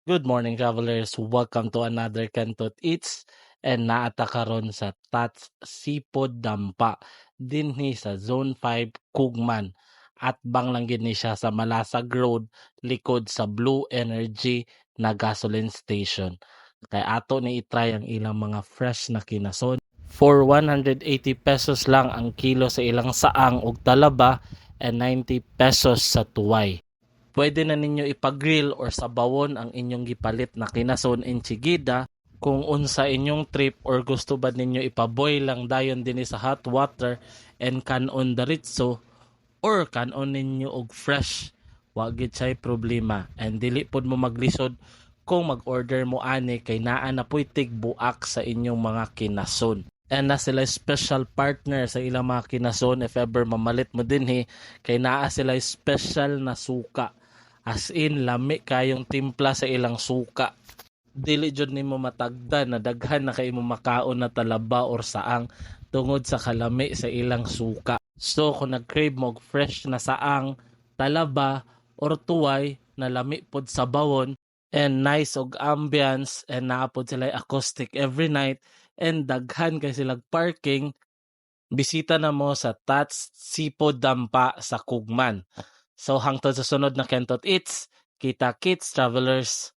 Good morning, travelers. Welcome to another Kantot Eats and naata karon sa Tats Sipod Dampa dinhi sa Zone 5 Kugman at bang lang gid ni siya sa Malasag Road likod sa Blue Energy na gasoline station. Kay ato ni itry ang ilang mga fresh na kinason. For 180 pesos lang ang kilo sa ilang saang ug talaba and 90 pesos sa tuway. Pwede na ninyo ipag-grill or sabawon ang inyong gipalit na kinason enchigida kung unsa inyong trip or gusto ba ninyo ipaboil lang dayon din sa hot water and kanon diretso or kanon ninyo og fresh. Wa gid say problema and dili pod mo maglisod kung mag-order mo ani kay naa na puy tigbuak sa inyong mga kinason. And na sila special partner sa ilang mga kinason if ever mamalit mo dinhi kay naa sila special na suka. As in lami kayong timpla sa ilang suka. Dili jud nimo matagdan na daghan na kay mo makaon na talaba or saang tungod sa kalami sa ilang suka. So kung nag-crave mo og fresh na saang, talaba or tuway na lami pod sa bawon and nice og ambience and naapod sila acoustic every night and daghan kay silang parking, bisita na mo sa Tats Sipod Dampa sa Kugman. So hangtod sa sunod na Kentot Eats, kita kits travelers.